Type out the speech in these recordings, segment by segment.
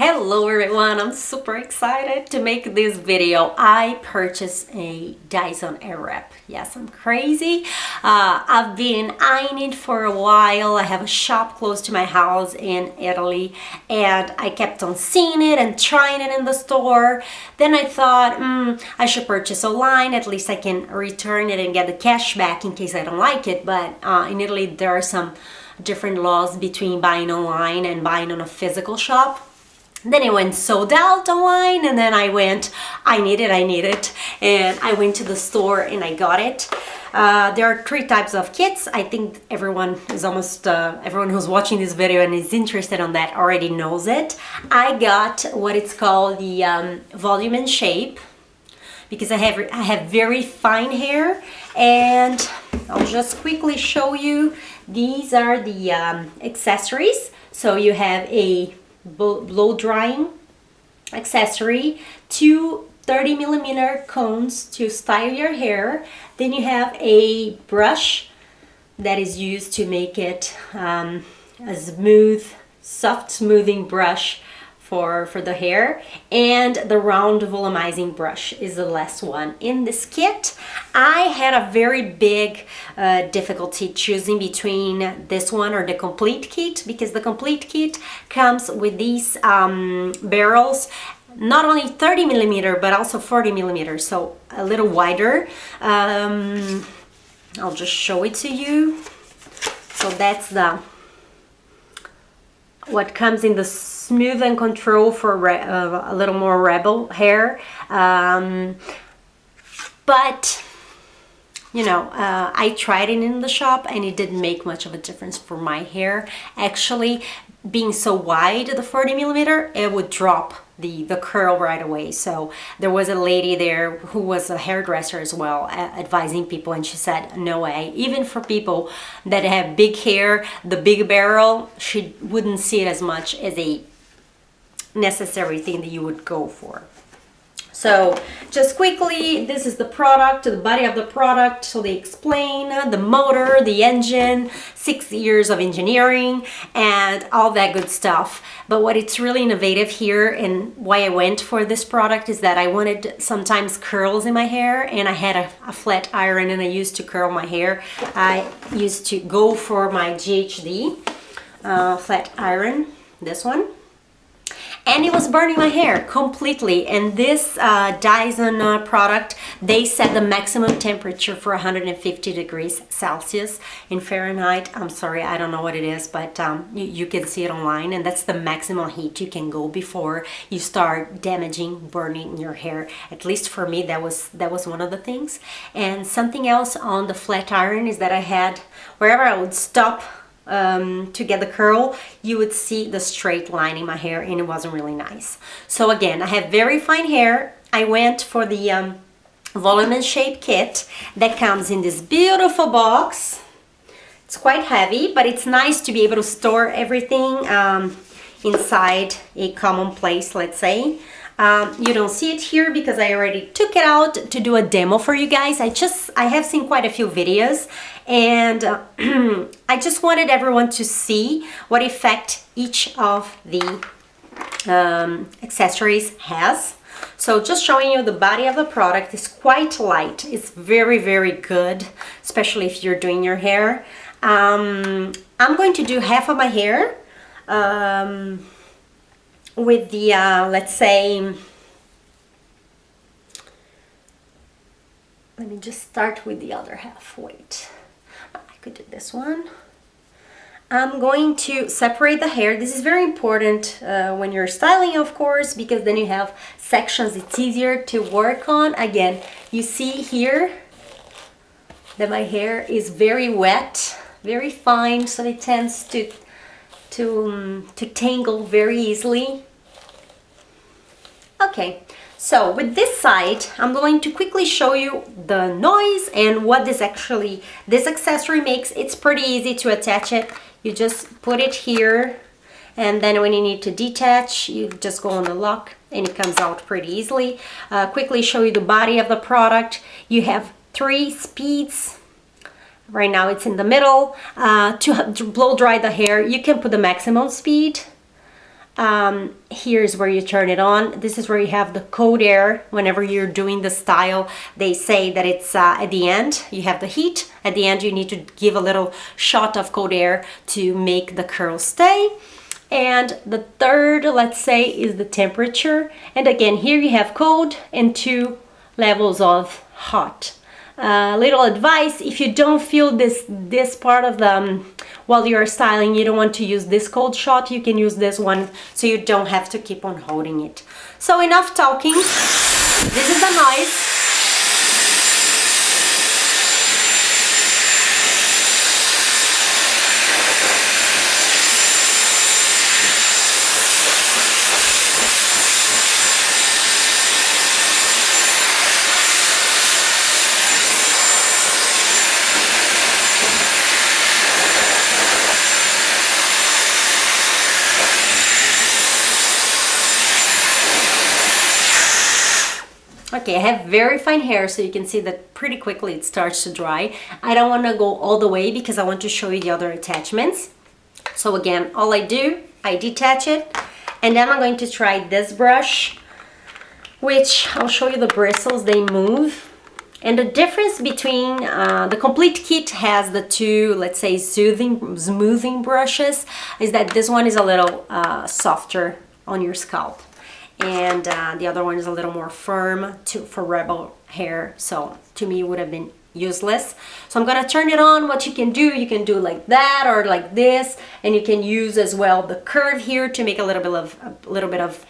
Hello everyone, I'm super excited to make this video. I purchased a Dyson Airwrap. Yes, I'm crazy. I've been eyeing it for a while. I have a shop close to my house in Italy and I kept on seeing it and trying it in the store. Then I thought, I should purchase online. At least I can return it and get the cash back in case I don't like it. But in Italy there are some different laws between buying online and buying on a physical shop. Then it went sold out online, and then I need it, and I went to the store and I got it. There are 3 types of kits. I think everyone who's watching this video and is interested on that already knows it. I got what it's called the volume and shape, because I have very fine hair, and I'll just quickly show you. These are the accessories. So you have a blow drying accessory, 2 30mm cones to style your hair. Then you have a brush that is used to make it a soft smoothing brush for the hair, and the round volumizing brush is the last one in this kit. I had a very big difficulty choosing between this one or the complete kit, because the complete kit comes with these barrels, not only 30mm but also 40mm, so a little wider. I'll just show it to you. So that's what comes in the smooth and control for a little more rebel hair. But you know, I tried it in the shop and it didn't make much of a difference for my hair. Actually, being so wide, the 40mm, it would drop the curl right away. So there was a lady there who was a hairdresser as well, advising people, and she said, no way, even for people that have big hair, the big barrel, she wouldn't see it as much as a necessary thing that you would go for. So just quickly, this is the product, the body of the product. So they explain the motor, the engine, 6 years of engineering, and all that good stuff. But what it's really innovative here, and why I went for this product, is that I wanted sometimes curls in my hair, and I had a flat iron and I used to curl my hair. I used to go for my GHD flat iron, this one. And it was burning my hair completely. And this Dyson product, they set the maximum temperature for 150 degrees Celsius. In Fahrenheit, I'm sorry, I don't know what it is, but you can see it online, and that's the maximum heat you can go before you start damaging, burning your hair. At least for me, that was one of the things. And something else on the flat iron is that I had, wherever I would stop to get the curl, you would see the straight line in my hair, and it wasn't really nice. So again, I have very fine hair. I went for the volume and shape kit that comes in this beautiful box. It's quite heavy, but it's nice to be able to store everything inside a common place, let's say. You don't see it here because I already took it out to do a demo for you guys. I have seen quite a few videos, and I just wanted everyone to see what effect each of the accessories has. So just showing you the body of the product is quite light. It's very, very good, especially if you're doing your hair. I'm going to do half of my hair with the, let's say, let me just start with the other half. Wait, I could do this one. I'm going to separate the hair. This is very important when you're styling, of course, because then you have sections it's easier to work on. Again, you see here that my hair is very wet, very fine, so it tends to tangle very easily. Okay, so with this side, I'm going to quickly show you the noise and what this accessory makes. It's pretty easy to attach it. You just put it here, and then when you need to detach, you just go on the lock and it comes out pretty easily. Quickly show you the body of the product. You have 3 speeds. Right now it's in the middle. To blow dry the hair, you can put the maximum speed. Here's where you turn it on. This is where you have the cold air. Whenever you're doing the style, they say that it's at the end you have the heat. At the end you need to give a little shot of cold air to make the curl stay. And the third, let's say, is the temperature. And again, here you have cold and 2 levels of hot. Little advice: if you don't feel this part of the while you're styling, you don't want to use this cold shot, you can use this one, so you don't have to keep on holding it. So enough talking. This is the noise. Okay, I have very fine hair, so you can see that pretty quickly it starts to dry. I don't want to go all the way because I want to show you the other attachments. So again, all I do, I detach it, and then I'm going to try this brush, which I'll show you the bristles, they move. And the difference between the complete kit has the 2, let's say, smoothing brushes, is that this one is a little softer on your scalp. And the other one is a little more firm for rebel hair, so to me it would have been useless. So I'm gonna turn it on. What you can do like that or like this, and you can use as well the curve here to make a little bit of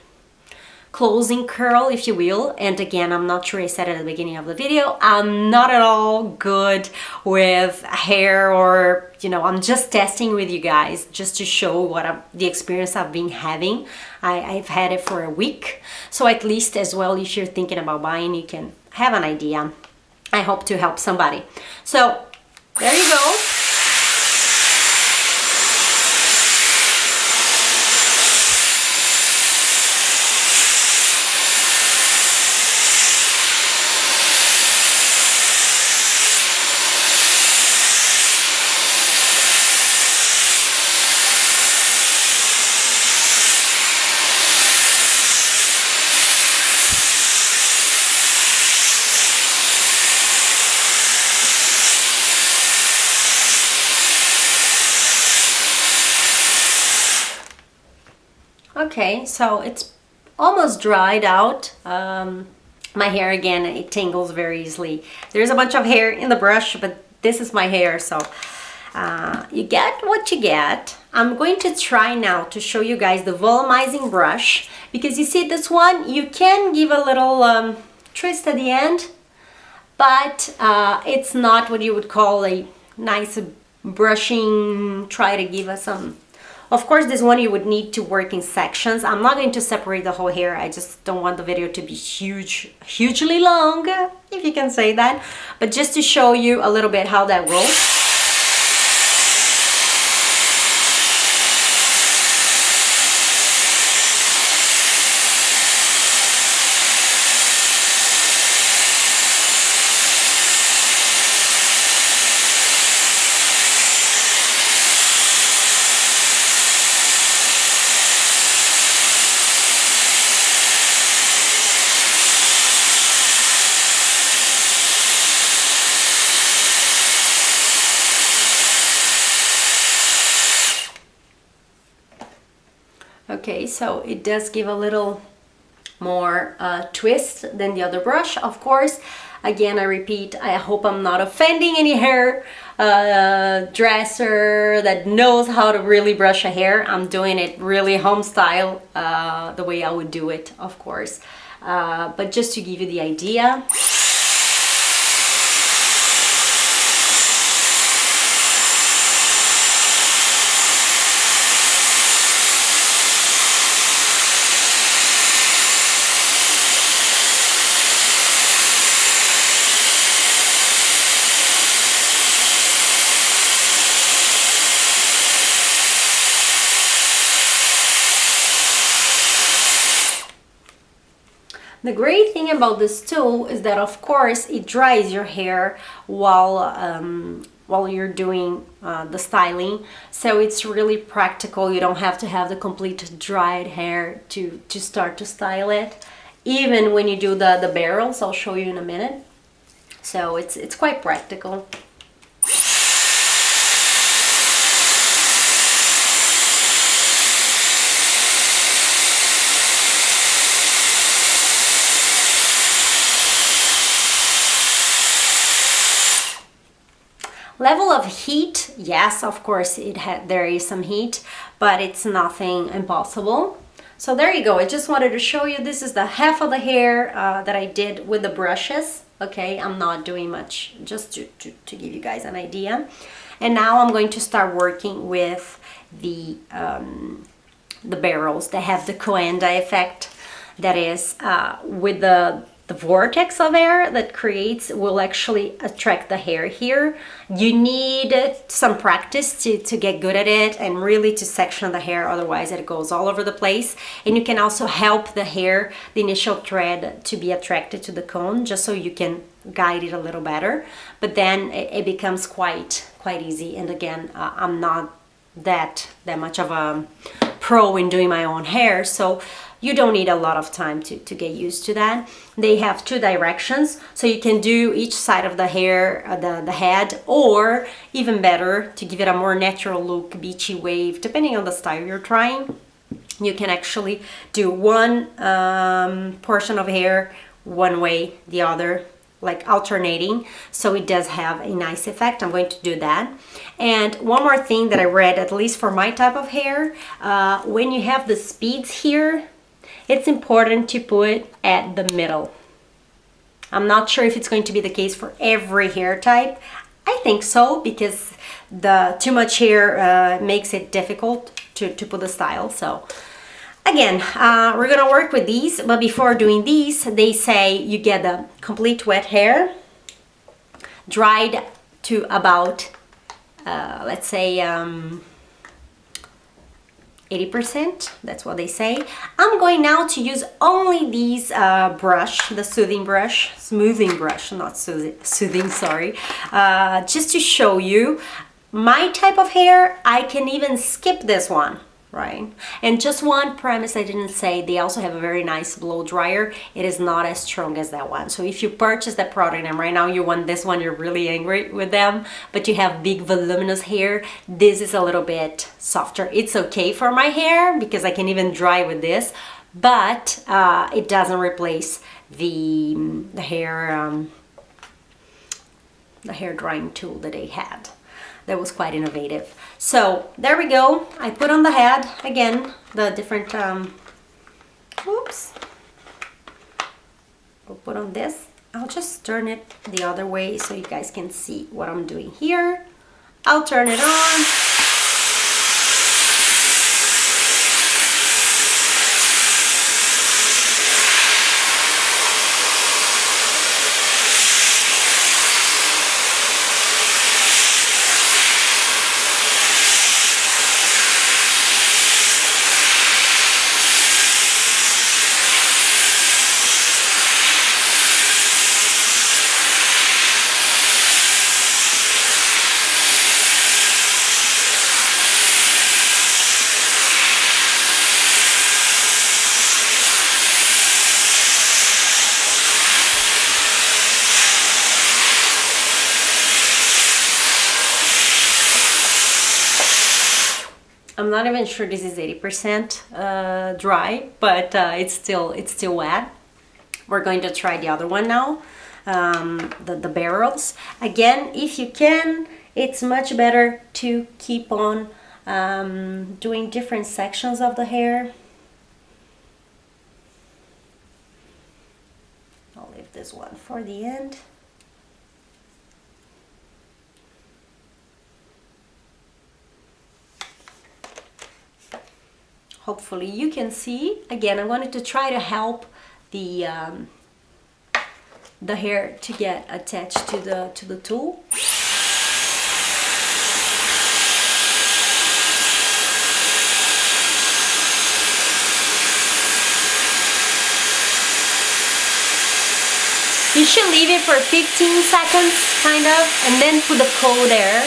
closing curl, if you will. And again, I'm not sure I said it at the beginning of the video, I'm not at all good with hair, or I'm just testing with you guys just to show what the experience I've been having. I've had it for a week, so at least as well, if you're thinking about buying, you can have an idea. I hope to help somebody. So there you go. Okay, so it's almost dried out. My hair, again, it tangles very easily. There's a bunch of hair in the brush, but this is my hair, so you get what you get. I'm going to try now to show you guys the volumizing brush, because you see this one, you can give a little twist at the end, but it's not what you would call a nice brushing. Try to give us some. Of course, this one you would need to work in sections. I'm not going to separate the whole hair. I just don't want the video to be hugely long, if you can say that. But just to show you a little bit how that rolls. Okay, so it does give a little more twist than the other brush. Of course, again, I repeat, I hope I'm not offending any hair dresser that knows how to really brush a hair. I'm doing it really home style, the way I would do it, of course. But just to give you the idea. The great thing about this tool is that, of course, it dries your hair while while you're doing the styling. So it's really practical. You don't have to have the complete dried hair to start to style it. Even when you do the barrels, I'll show you in a minute. So it's quite practical. Level of heat, yes, of course there is some heat, but it's nothing impossible. So there you go. I just wanted to show you, this is the half of the hair that I did with the brushes. Okay, I'm not doing much, just to give you guys an idea. And now I'm going to start working with the barrels that have the coanda effect. That is, with the vortex of air that creates will actually attract the hair here. You need some practice to get good at it and really to section the hair, otherwise it goes all over the place. And you can also help the hair, the initial thread, to be attracted to the cone, just so you can guide it a little better. But then it becomes quite easy. And again, I'm not that much of a pro in doing my own hair, so you don't need a lot of time to get used to that. They have two directions, so you can do each side of the hair, the head, or even better, to give it a more natural look, beachy wave, depending on the style you're trying. You can actually do one portion of hair one way, the other, like alternating, so it does have a nice effect. I'm going to do that. And one more thing that I read, at least for my type of hair, when you have the speeds here, it's important to put at the middle. I'm not sure if it's going to be the case for every hair type. I think so, because the too much hair makes it difficult to put the style. So again, we're gonna work with these, but before doing these, they say you get the complete wet hair, dried to about, let's say, 80%, that's what they say. I'm going now to use only these brush, the smoothing brush, not soothing, sorry, just to show you my type of hair. I can even skip this one, right? And just one premise I didn't say, they also have a very nice blow dryer. It is not as strong as that one. So if you purchase that product and right now you want this one, you're really angry with them, but you have big voluminous hair, this is a little bit softer. It's okay for my hair because I can even dry with this, but it doesn't replace the hair drying tool that they had. That was quite innovative. So there we go. I put on the head again the different oops, I'll put on this. I'll just turn it the other way so you guys can see what I'm doing here. I'll turn it on. I'm not even sure this is 80% dry, but it's still wet. We're going to try the other one now, the barrels. Again, if you can, it's much better to keep on doing different sections of the hair. I'll leave this one for the end. Hopefully you can see. Again, I wanted to try to help the hair to get attached to the tool. You should leave it for 15 seconds, kind of, and then put the cold air.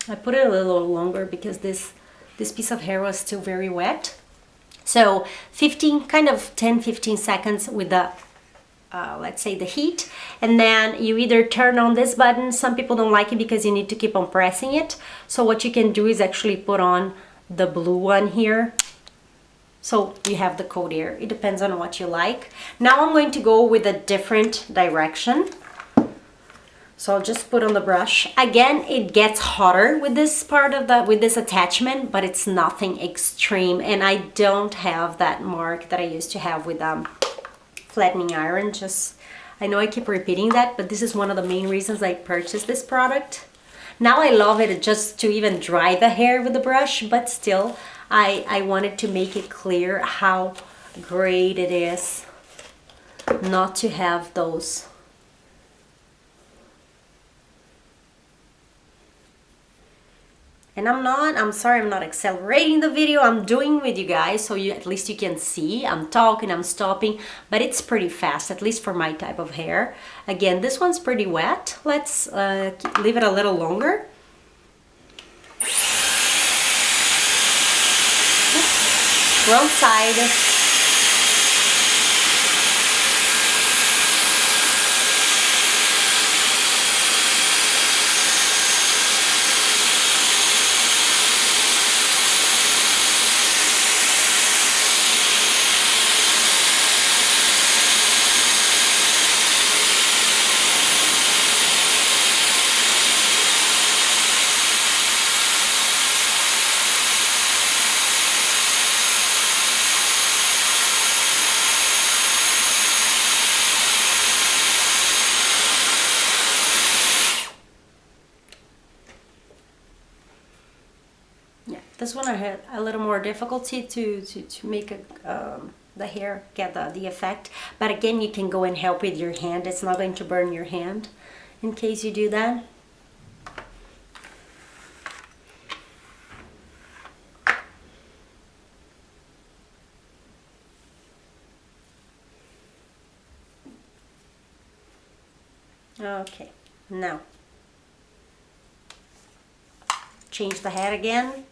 I put it a little longer because this piece of hair was still very wet. So 15, kind of 10-15 seconds with the, let's say the heat. And then you either turn on this button. Some people don't like it because you need to keep on pressing it. So what you can do is actually put on the blue one here. So you have the cold air. It depends on what you like. Now I'm going to go with a different direction. So I'll just put on the brush. Again, it gets hotter with this part of with this attachment, but it's nothing extreme. And I don't have that mark that I used to have with flattening iron. I know I keep repeating that, but this is one of the main reasons I purchased this product. Now I love it just to even dry the hair with the brush, but still, I wanted to make it clear how great it is not to have those. And I'm sorry I'm not accelerating the video. I'm doing with you guys so at least you can see. I'm talking, I'm stopping, but it's pretty fast, at least for my type of hair. Again, this one's pretty wet. Let's leave it a little longer. Wrong side. This one I had a little more difficulty to make the hair get the effect, but again you can go and help with your hand. It's not going to burn your hand in case you do that. Okay, now change the head again.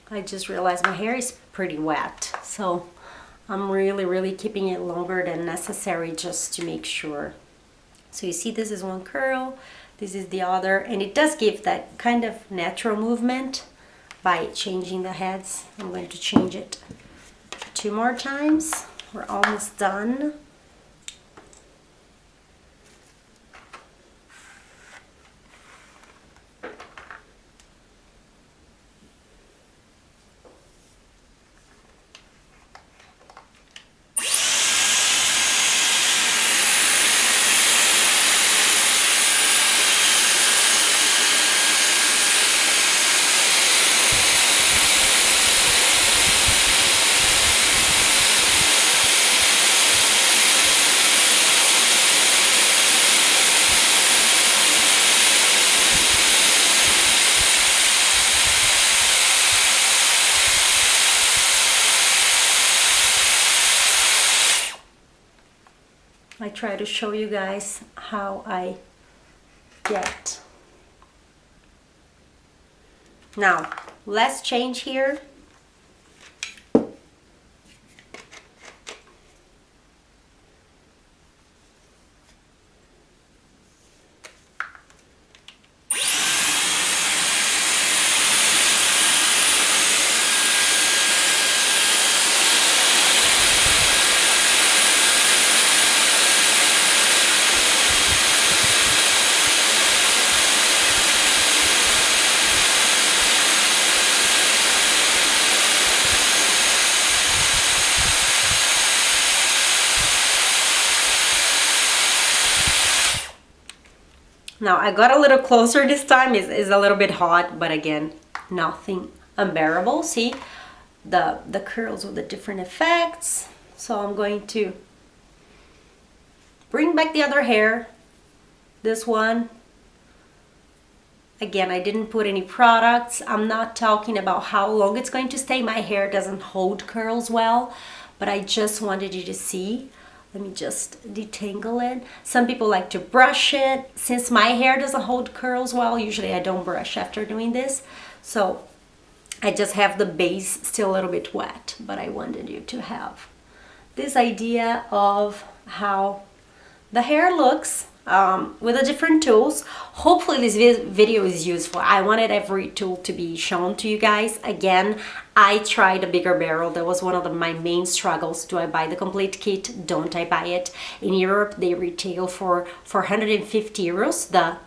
I just realized my hair is pretty wet, so I'm really keeping it longer than necessary just to make sure. So you see this is one curl, this is the other, and it does give that kind of natural movement by changing the heads. I'm going to change it 2 more times. We're almost done. I try to show you guys how I get. Now, let's change here. Now I got a little closer this time. It's a little bit hot, but again, nothing unbearable. See the curls with the different effects. So I'm going to bring back the other hair. This one, again, I didn't put any products. I'm not talking about how long it's going to stay. My hair doesn't hold curls well, but I just wanted you to see. Let me just detangle it. Some people like to brush it. Since my hair doesn't hold curls well, usually I don't brush after doing this. So I just have the base still a little bit wet, but I wanted you to have this idea of how the hair looks with the different tools. Hopefully this video is useful. I wanted every tool to be shown to you guys. Again, I tried a bigger barrel. That was one of my main struggles. Do I buy the complete kit? Don't I buy it? In Europe, they retail for 450 euros. The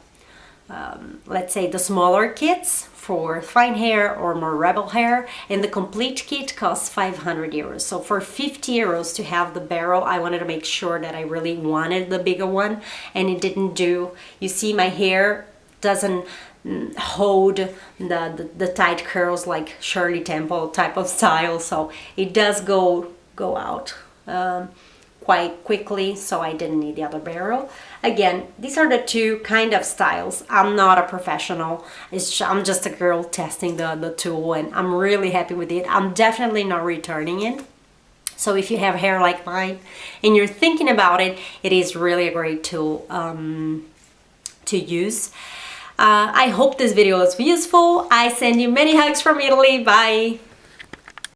let's say the smaller kits for fine hair or more rebel hair, and the complete kit costs 500 euros. So for 50 euros to have the barrel, I wanted to make sure that I really wanted the bigger one, and it didn't do. You see, my hair doesn't hold the tight curls like Shirley Temple type of style, so it does go out quite quickly, so I didn't need the other barrel. Again, these are the two kind of styles. I'm not a professional. I'm just a girl testing the tool, and I'm really happy with it. I'm definitely not returning it. So if you have hair like mine and you're thinking about it, it is really a great tool to use. I hope this video was useful. I send you many hugs from Italy. Bye.